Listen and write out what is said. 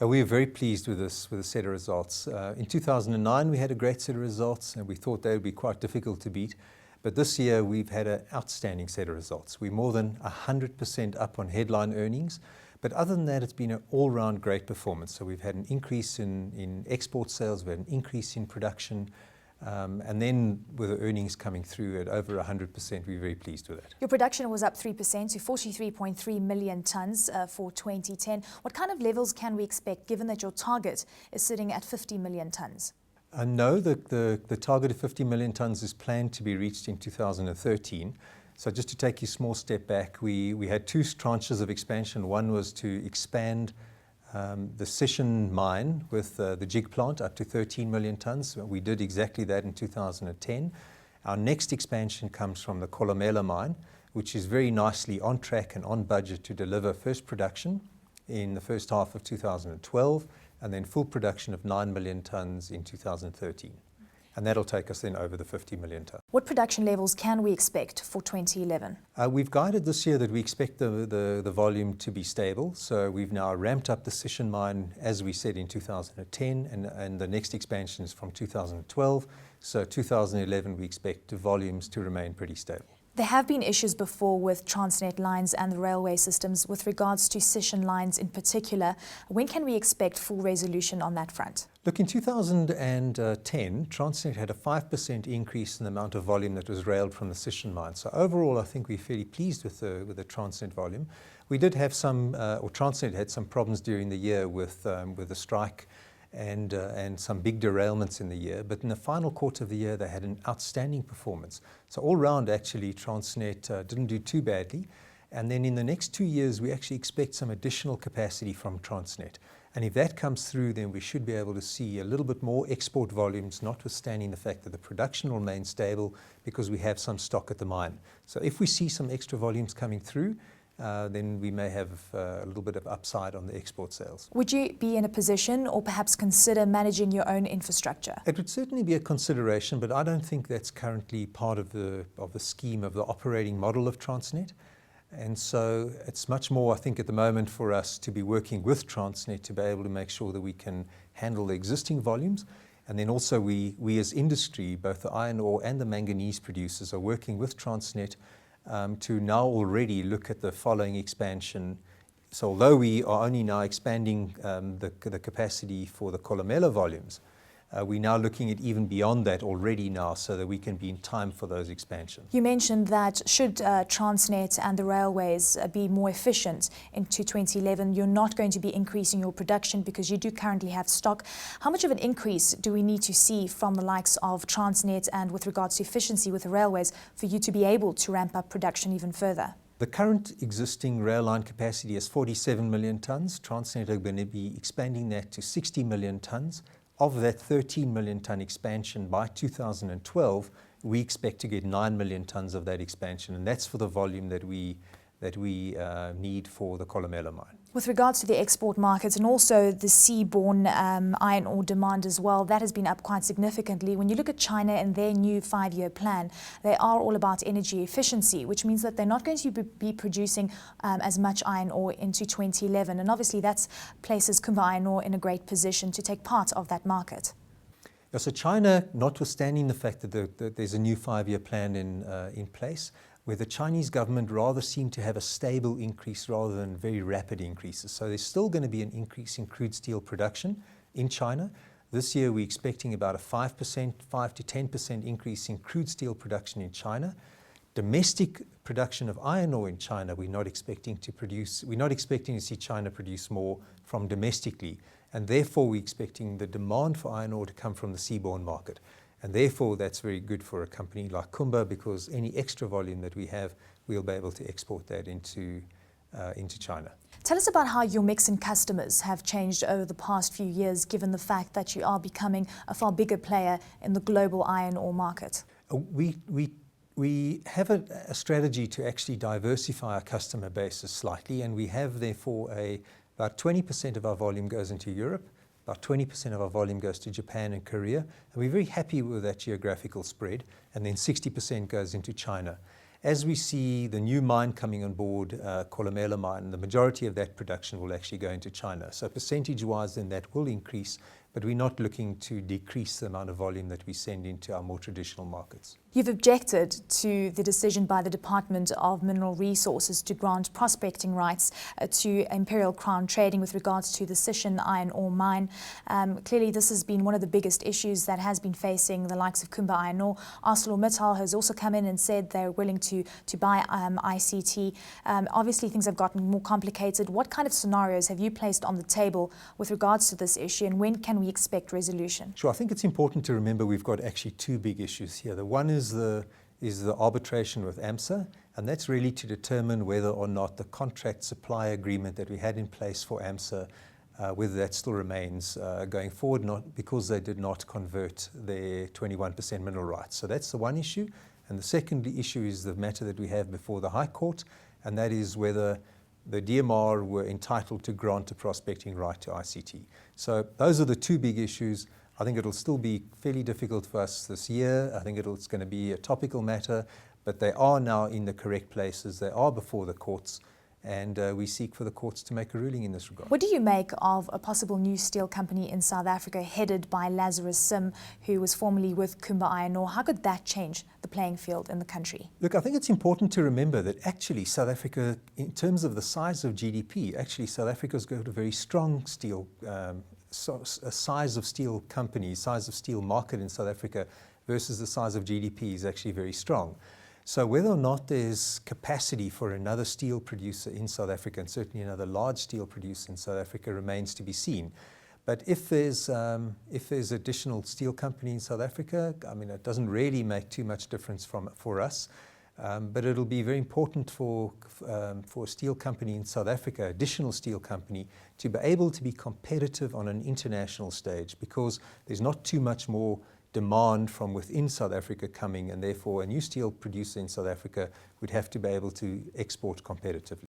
We are very pleased with the set of results. In 2009, we had a great set of results, and we thought they would be quite difficult to beat. But this year, we've had an outstanding set of results. We're more than 100% up on headline earnings. But other than that, it's been an all-round great performance. So we've had an increase in export sales, we've had an increase in production, and then with the earnings coming through at over 100%, we're very pleased with that. Your production was up 3% to 43.3 million tonnes for 2010. What kind of levels can we expect, given that your target is sitting at 50 million tonnes? No, the target of 50 million tonnes is planned to be reached in 2013. So just to take you a small step back, we had two tranches of expansion. One was to expand the Sishen mine with the jig plant up to 13 million tonnes. We did exactly that in 2010. Our next expansion comes from the Kolomela mine, which is very nicely on track and on budget to deliver first production in the first half of 2012, and then full production of 9 million tonnes in 2013. And that'll take us then over the 50 million tonne. What production levels can we expect for 2011? We've guided this year that we expect the volume to be stable. So we've now ramped up the Sishen mine, as we said, in 2010, and the next expansion is from 2012. So 2011, we expect the volumes to remain pretty stable. There have been issues before with Transnet lines and the railway systems with regards to Sishen lines in particular. When can we expect full resolution on that front? Look, in 2010, Transnet had a 5% increase in the amount of volume that was railed from the Sishen mine. So overall, I think we're fairly pleased with the Transnet volume. We did have Transnet had some problems during the year with the strike and some big derailments in the year, but in the final quarter of the year they had an outstanding performance. So all round, actually, Transnet didn't do too badly. And then in the next 2 years, we actually expect some additional capacity from Transnet. And if that comes through, then we should be able to see a little bit more export volumes, notwithstanding the fact that the production will remain stable because we have some stock at the mine. So if we see some extra volumes coming through, then we may have a little bit of upside on the export sales. Would you be in a position or perhaps consider managing your own infrastructure? It would certainly be a consideration, but I don't think that's currently part of the scheme of the operating model of Transnet. And so it's much more, I think, at the moment for us to be working with Transnet to be able to make sure that we can handle the existing volumes. And then also we as industry, both the iron ore and the manganese producers, are working with Transnet to now already look at the following expansion. So although we are only now expanding the capacity for the Kolomela volumes, we're now looking at even beyond that already now so that we can be in time for those expansions. You mentioned that should Transnet and the railways be more efficient into 2011, you're not going to be increasing your production because you do currently have stock. How much of an increase do we need to see from the likes of Transnet and with regards to efficiency with the railways for you to be able to ramp up production even further? The current existing rail line capacity is 47 million tonnes. Transnet are going to be expanding that to 60 million tonnes. Of that 13 million tonne expansion by 2012, we expect to get 9 million tonnes of that expansion, and that's for the volume that we need for the Kolomela mine. With regards to the export markets and also the seaborne iron ore demand as well, that has been up quite significantly. When you look at China and their new 5-year plan, they are all about energy efficiency, which means that they're not going to be producing as much iron ore into 2011. And obviously that places Kumba Iron Ore in a great position to take part of that market. Yeah, so China, notwithstanding the fact that there's a new 5-year plan in place, where the Chinese government rather seem to have a stable increase rather than very rapid increases. So there's still going to be an increase in crude steel production in China. This year we're expecting about a 5 to 10% increase in crude steel production in China. Domestic production of iron ore in China, we're not expecting to see China produce more from domestically, and therefore we're expecting the demand for iron ore to come from the seaborne market. And therefore, that's very good for a company like Kumba, because any extra volume that we have, we'll be able to export that into China. Tell us about how your mix in customers have changed over the past few years, given the fact that you are becoming a far bigger player in the global iron ore market. We have a strategy to actually diversify our customer bases slightly, and we have therefore about 20% of our volume goes into Europe. About 20% of our volume goes to Japan and Korea, and we're very happy with that geographical spread, and then 60% goes into China. as we see the new mine coming on board, Kolomela mine, the majority of that production will actually go into China. So percentage-wise, then that will increase, but we're not looking to decrease the amount of volume that we send into our more traditional markets. You've objected to the decision by the Department of Mineral Resources to grant prospecting rights to Imperial Crown Trading with regards to the Sishen iron ore mine. Clearly, this has been one of the biggest issues that has been facing the likes of Kumba Iron Ore. ArcelorMittal has also come in and said they're willing to buy ICT. Obviously, things have gotten more complicated. What kind of scenarios have you placed on the table with regards to this issue, and when can we expect resolution? Sure, I think it's important to remember we've got actually two big issues here. The one is the arbitration with AMSA, and that's really to determine whether or not the contract supply agreement that we had in place for AMSA, whether that still remains going forward, not because they did not convert their 21% mineral rights. So that's the one issue. And the second issue is the matter that we have before the High Court, and that is whether the DMR were entitled to grant a prospecting right to ICT. So those are the two big issues. I think it'll still be fairly difficult for us this year. I think it's going to be a topical matter, but they are now in the correct places. They are before the courts, and we seek for the courts to make a ruling in this regard. What do you make of a possible new steel company in South Africa headed by Lazarus Sim, who was formerly with Kumba Iron Ore? How could that change the playing field in the country? Look, I think it's important to remember that actually South Africa, in terms of the size of GDP, actually South Africa's got a very strong steel a size of steel companies, size of steel market in South Africa versus the size of GDP is actually very strong. So whether or not there's capacity for another steel producer in South Africa, and certainly another large steel producer in South Africa, remains to be seen. But if there's additional steel company in South Africa, I mean, it doesn't really make too much difference for us. But it'll be very important for a steel company in South Africa, additional steel company, to be able to be competitive on an international stage, because there's not too much more demand from within South Africa coming, and therefore a new steel producer in South Africa would have to be able to export competitively.